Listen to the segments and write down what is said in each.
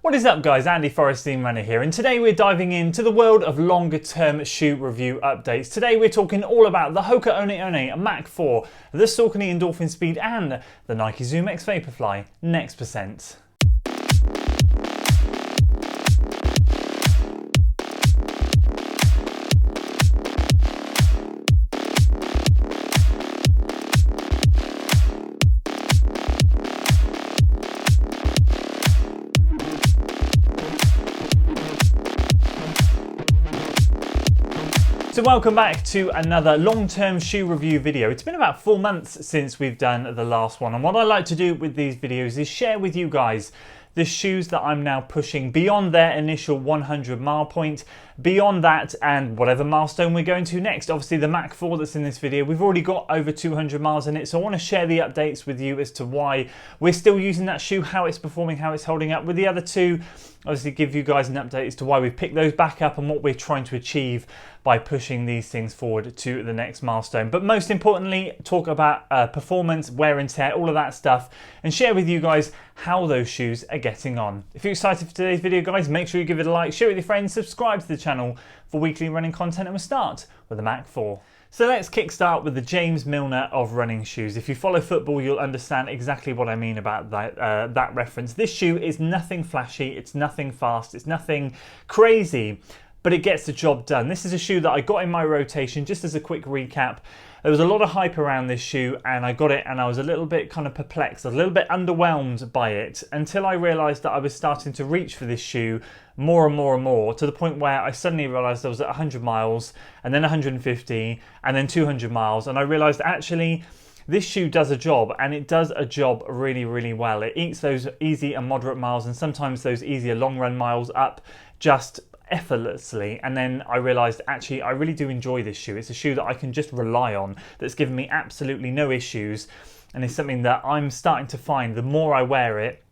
What is up guys, Andy Forrestine Runner here, and today we're diving into the world of longer term shoe review updates. Today we're talking all about the Hoka One One Mach 4, the Saucony ENDORPHIN SPEED and the Nike zoomx VAPORFLY NEXT. So welcome back to another long-term shoe review video. It's been about 4 months since we've done the last one, and what I like to do with these videos is share with you guys the shoes that I'm now pushing beyond their initial 100 mile point, beyond that and whatever milestone we're going to next. Obviously the Mach 4 that's in this video, we've already got over 200 miles in it, so I want to share the updates with you as to why we're still using that shoe, how it's performing, how it's holding up. With the other two, obviously give you guys an update as to why we've picked those back up and what we're trying to achieve by pushing these things forward to the next milestone. But most importantly, talk about performance, wear and tear, all of that stuff, and share with you guys how those shoes are getting on. If you're excited for today's video guys, make sure you give it a like, share it with your friends, subscribe to the channel for weekly running content, and we'll start with the Mach 4. So let's kickstart with the James Milner of running shoes. If you follow football, you'll understand exactly what I mean about that reference. This shoe is nothing flashy, it's nothing fast, it's nothing crazy, but it gets the job done. This is a shoe that I got in my rotation. Just as a quick recap, there was a lot of hype around this shoe and I got it and I was a little bit kind of perplexed, a little bit underwhelmed by it, until I realised that I was starting to reach for this shoe more and more and more, to the point where I suddenly realised I was at 100 miles and then 150 and then 200 miles, and I realised actually this shoe does a job, and it does a job really, really well. It eats those easy and moderate miles and sometimes those easier long run miles up just effortlessly. And then I realized actually I really do enjoy this shoe. It's a shoe that I can just rely on, that's given me absolutely no issues, and it's something that I'm starting to find the more I wear it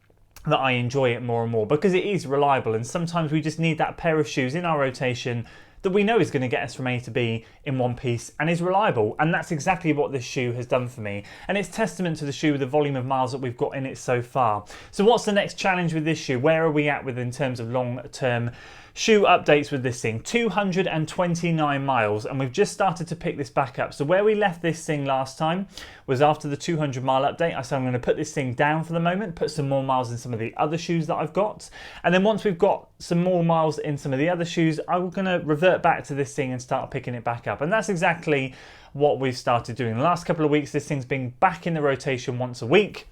that I enjoy it more and more, because it is reliable. And sometimes we just need that pair of shoes in our rotation that we know is going to get us from A to B in one piece and is reliable, and that's exactly what this shoe has done for me, and it's testament to the shoe with the volume of miles that we've got in it so far. So what's the next challenge with this shoe? Where are we at with in terms of long-term shoe updates with this thing? 229 miles, and we've just started to pick this back up. So where we left this thing last time was after the 200 mile update. I said I'm going to put this thing down for the moment, put some more miles in some of the other shoes that I've got, and then once we've got some more miles in some of the other shoes, I'm going to revert back to this thing and start picking it back up. And that's exactly what we've started doing. The last couple of weeks, this thing's been back in the rotation once a week.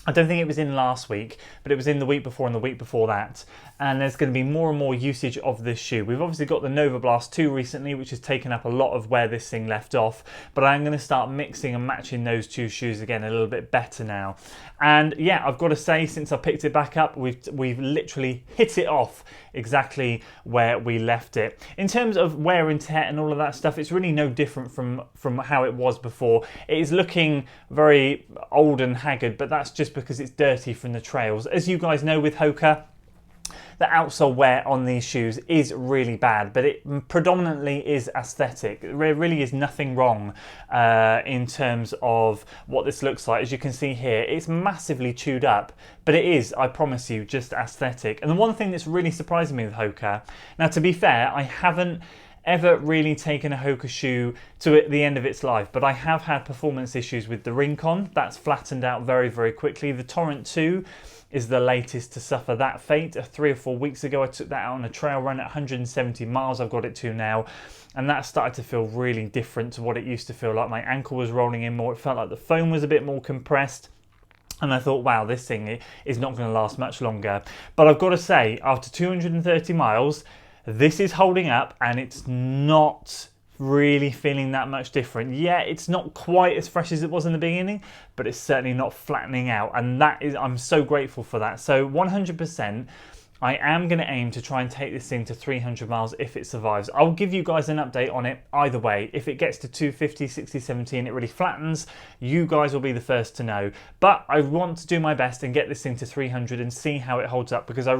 I don't think it was in last week, but it was in the week before and the week before that. And there's going to be more and more usage of this shoe. We've obviously got the Nova Blast 2 recently, which has taken up a lot of where this thing left off, but I'm going to start mixing and matching those two shoes again a little bit better now. And yeah, I've got to say, since I picked it back up, we've literally hit it off exactly where we left it. In terms of wear and tear and all of that stuff, it's really no different from how it was before. It is looking very old and haggard, but that's just because it's dirty from the trails. As you guys know with Hoka, the outsole wear on these shoes is really bad, but it predominantly is aesthetic. There really is nothing wrong in terms of what this looks like. As you can see here, it's massively chewed up, but it is, I promise you, just aesthetic. And the one thing that's really surprising me with Hoka, now to be fair, I haven't ever really taken a Hoka shoe to the end of its life, but I have had performance issues with the Rincon. That's flattened out very, very quickly. The Torrent 2 is the latest to suffer that fate. 3 or 4 weeks ago, I took that out on a trail run at 170 miles. I've got it to now, and that started to feel really different to what it used to feel like. My ankle was rolling in more. It felt like the foam was a bit more compressed. And I thought, wow, this thing is not going to last much longer. But I've got to say, after 230 miles, this is holding up, and it's not really feeling that much different. Yeah, it's not quite as fresh as it was in the beginning, but it's certainly not flattening out, and that is, I'm so grateful for that. So 100%, I am going to aim to try and take this thing to 300 miles if it survives. I'll give you guys an update on it either way. If it gets to 250, 60, 70 and it really flattens, you guys will be the first to know. But I want to do my best and get this thing to 300 and see how it holds up, because I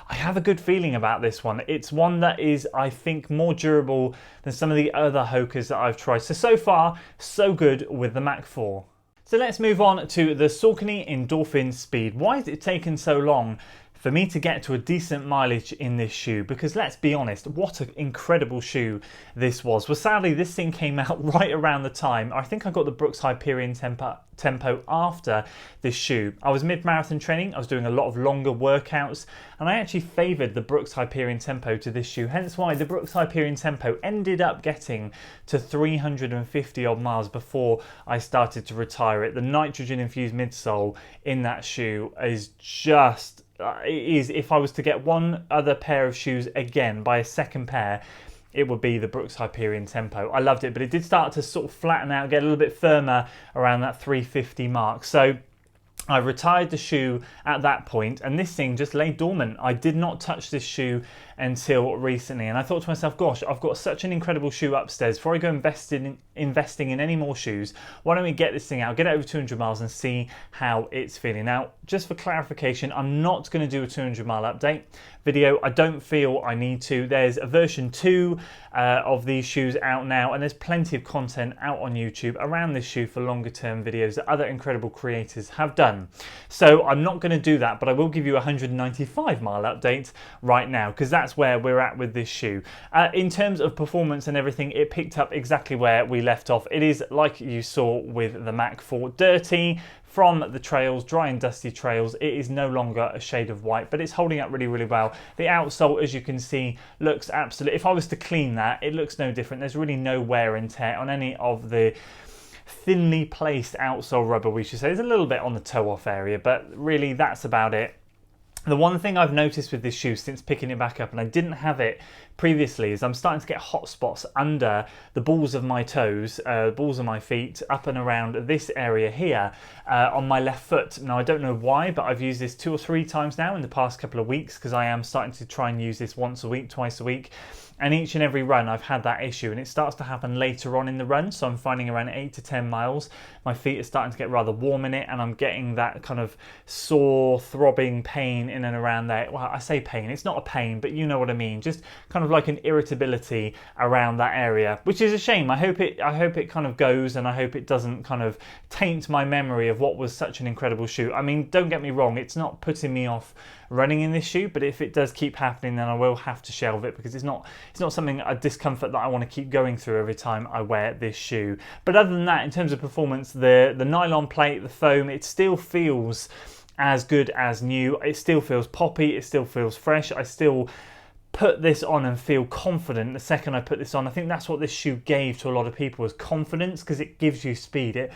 have a good feeling about this one. It's one that is, I think, more durable than some of the other Hokas that I've tried. So far, so good with the Mach 4. So let's move on to the Saucony ENDORPHIN SPEED. Why has it taken so long for me to get to a decent mileage in this shoe, because let's be honest, what an incredible shoe this was. Well, sadly, this thing came out right around the time, I think I got the Brooks Hyperion Tempo after this shoe. I was mid-marathon training, I was doing a lot of longer workouts, and I actually favoured the Brooks Hyperion Tempo to this shoe, hence why the Brooks Hyperion Tempo ended up getting to 350 odd miles before I started to retire it. The nitrogen infused midsole in that shoe is just, if I was to get one other pair of shoes again, buy a second pair, it would be the Brooks Hyperion Tempo. I loved it, but it did start to sort of flatten out, get a little bit firmer around that 350 mark. So I retired the shoe at that point, and this thing just lay dormant. I did not touch this shoe until recently, and I thought to myself, gosh, I've got such an incredible shoe upstairs. Before I go investing in any more shoes, why don't we get this thing out, get it over 200 miles and see how it's feeling. Now, just for clarification, I'm not going to do a 200 mile update video. I don't feel I need to. There's a version 2 of these shoes out now, and there's plenty of content out on YouTube around this shoe for longer term videos that other incredible creators have done. So I'm not going to do that, but I will give you a 195 mile update right now, because that's where we're at with this shoe. In terms of performance and everything, it picked up exactly where we left off. It is like you saw with the Mach 4, dirty from the trails, dry and dusty trails. It is no longer a shade of white, but it's holding up really, really well. The outsole, as you can see, looks absolutely, if I was to clean that, it looks no different. There's really no wear and tear on any of the thinly placed outsole rubber, we should say. There's a little bit on the toe off area, but really that's about it. The one thing I've noticed with this shoe since picking it back up, and I didn't have it previously, is I'm starting to get hot spots under the balls of my toes, balls of my feet, up and around this area here on my left foot. Now, I don't know why, but I've used this 2 or 3 times now in the past couple of weeks, because I am starting to try and use this once a week, twice a week. And each and every run I've had that issue, and it starts to happen later on in the run. So I'm finding around 8 to 10 miles, my feet are starting to get rather warm in it, and I'm getting that kind of sore, throbbing pain in and around there. Well, I say pain, it's not a pain, but you know what I mean. Just kind of like an irritability around that area, which is a shame. I hope it kind of goes, and I hope it doesn't kind of taint my memory of what was such an incredible shoe. I mean, don't get me wrong, it's not putting me off running in this shoe, but if it does keep happening, then I will have to shelve it, because it's not something, a discomfort that I want to keep going through every time I wear this shoe. But other than that, in terms of performance, the nylon plate, the foam, it still feels as good as new. It still feels poppy, it still feels fresh. I still put this on and feel confident the second I put this on. I think that's what this shoe gave to a lot of people, was confidence, because it gives you speed. It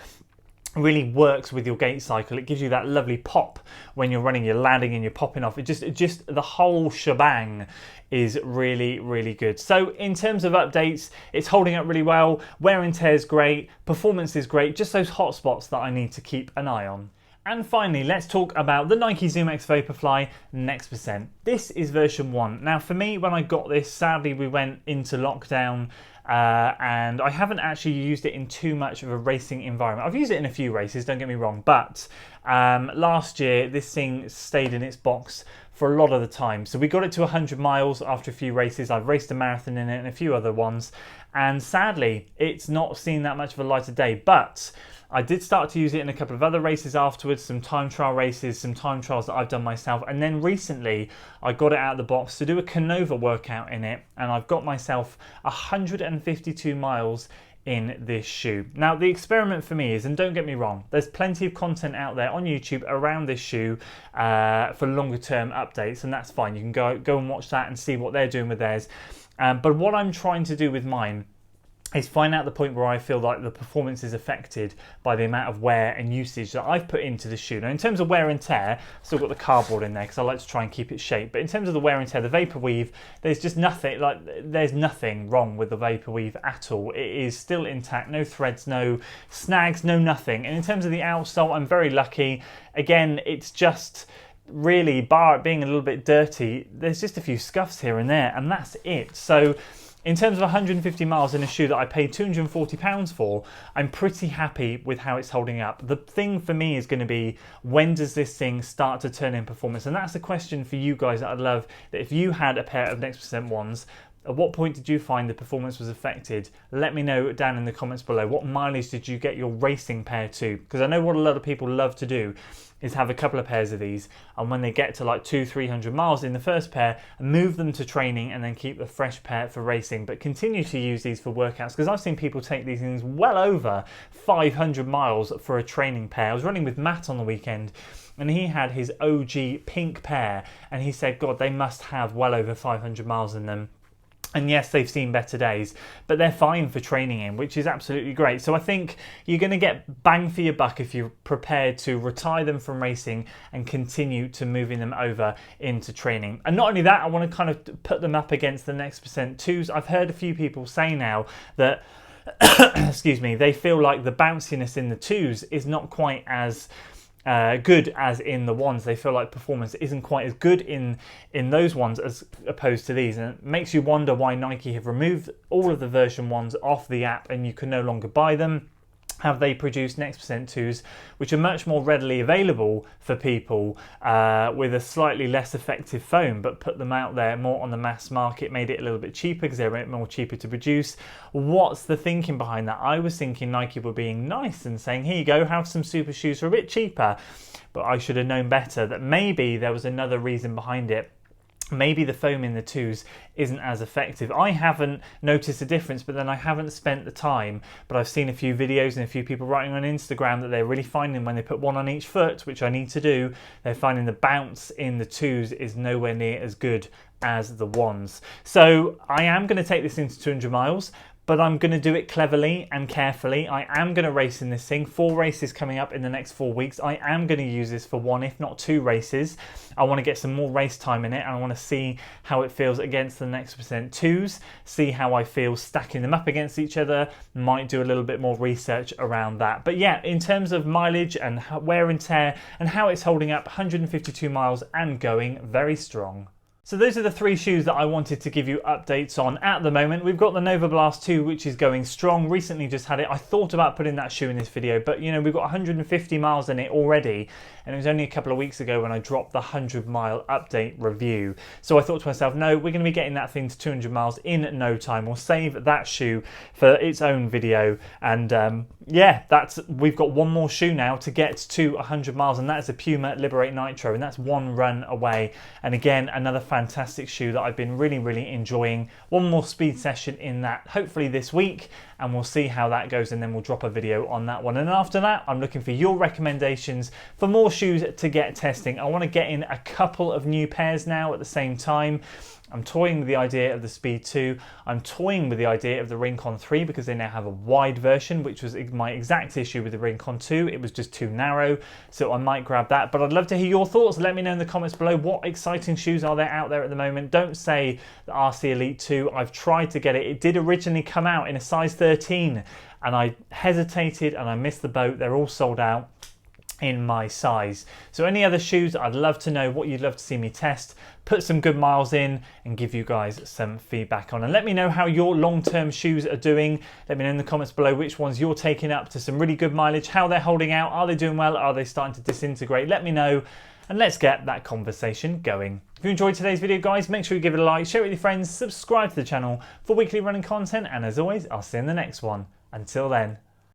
really works with your gait cycle. It gives you that lovely pop when you're running, you're landing and you're popping off. It just the whole shebang is really, really good. So in terms of updates, it's holding up really well. Wear and tear is great. Performance is great. Just those hot spots that I need to keep an eye on. And finally, let's talk about the Nike ZoomX Vaporfly Next Percent. This is version 1. Now for me, when I got this, sadly we went into lockdown, and I haven't actually used it in too much of a racing environment. I've used it in a few races, don't get me wrong, but last year this thing stayed in its box for a lot of the time. So we got it to 100 miles after a few races. I've raced a marathon in it and a few other ones, and sadly it's not seen that much of a light of day, but I did start to use it in a couple of other races afterwards, some time trial races, some time trials that I've done myself, and then recently I got it out of the box to do a Canova workout in it, and I've got myself 152 miles in this shoe. Now the experiment for me is, and don't get me wrong, there's plenty of content out there on YouTube around this shoe for longer term updates, and that's fine. You can go and watch that and see what they're doing with theirs. But what I'm trying to do with mine is find out the point where I feel like the performance is affected by the amount of wear and usage that I've put into the shoe. Now in terms of wear and tear, I've still got the cardboard in there because I like to try and keep it shape, but in terms of the wear and tear, the Vapor Weave, there's just nothing, there's nothing wrong with the Vapor Weave at all. It is still intact, no threads, no snags, no nothing. And in terms of the outsole, I'm very lucky. Again, it's just really, bar it being a little bit dirty, there's just a few scuffs here and there, and that's it. So in terms of 150 miles in a shoe that I paid £240 for, I'm pretty happy with how it's holding up. The thing for me is going to be, when does this thing start to turn in performance? And that's a question for you guys that I'd love, that if you had a pair of Next Percent ones, At what point did you find the performance was affected? Let me know down in the comments below. What mileage did you get your racing pair to? Because I know what a lot of people love to do is have a couple of pairs of these, and when they get to like 200-300 miles in the first pair, move them to training and then keep the fresh pair for racing, but continue to use these for workouts, because I've seen people take these things well over 500 miles for a training pair. I was running with Matt on the weekend, and he had his OG pink pair, and he said, God, they must have well over 500 miles in them. And yes, they've seen better days, but they're fine for training in, which is absolutely great. So I think you're going to get bang for your buck if you're prepared to retire them from racing and continue to moving them over into training. And not only that, I want to kind of put them up against the Next Percent 2s. I've heard a few people say now that excuse me, they feel like the bounciness in the 2s is not quite as good as in the ones. They feel like performance isn't quite as good in those ones as opposed to these, and it makes you wonder why Nike have removed all of the version 1s off the app and you can no longer buy them. Have they produced Next Percent 2s, which are much more readily available for people with a slightly less effective foam, but put them out there more on the mass market, made it a little bit cheaper because they're a bit more cheaper to produce? What's the thinking behind that? I was thinking Nike were being nice and saying, here you go, have some super shoes for a bit cheaper. But I should have known better, that maybe there was another reason behind it. Maybe the foam in the 2s isn't as effective. I haven't noticed a difference, but then I haven't spent the time. But I've seen a few videos and a few people writing on Instagram that they're really finding when they put one on each foot, which I need to do, they're finding the bounce in the 2s is nowhere near as good as the 1s. So I am going to take this into 200 miles. But I'm going to do it cleverly and carefully. I am going to race in this thing. 4 races coming up in the next 4 weeks. I am going to use this for 1, if not 2 races. I want to get some more race time in it, and I want to see how it feels against the Next Percent 2s, see how I feel stacking them up against each other. Might do a little bit more research around that. But yeah, in terms of mileage and wear and tear and how it's holding up, 152 miles and going very strong. So those are the 3 shoes that I wanted to give you updates on at the moment. We've got the Nova Blast 2, which is going strong. Recently just had it. I thought about putting that shoe in this video, but you know, we've got 150 miles in it already. And it was only a couple of weeks ago when I dropped the 100-mile update review. So I thought to myself, no, we're going to be getting that thing to 200 miles in no time. We'll save that shoe for its own video. And yeah, we've got 1 more shoe now to get to 100 miles, and that's a Puma Liberate Nitro, and that's 1 run away. And again, another fantastic shoe that I've been really enjoying. 1 more speed session in that, hopefully this week, and we'll see how that goes, and then we'll drop a video on that one. And after that, I'm looking for your recommendations for more shoes to get testing. I want to get in a couple of new pairs now at the same time. I'm toying with the idea of the Speed 2. I'm toying with the idea of the Rincon 3 because they now have a wide version, which was my exact issue with the Rincon 2. It was just too narrow, so I might grab that. But I'd love to hear your thoughts. Let me know in the comments below, what exciting shoes are there out there at the moment. Don't say the RC Elite 2. I've tried to get it. It did originally come out in a size 13, and I hesitated and I missed the boat. They're all sold out in my size. So any other shoes, I'd love to know what you'd love to see me test, put some good miles in and give you guys some feedback on. And let me know how your long-term shoes are doing. Let me know in the comments below which ones you're taking up to some really good mileage, how they're holding out, are they doing well, are they starting to disintegrate? Let me know and let's get that conversation going. If you enjoyed today's video, guys, make sure you give it a like, share it with your friends, subscribe to the channel for weekly running content, and as always, I'll see you in the next one. Until then,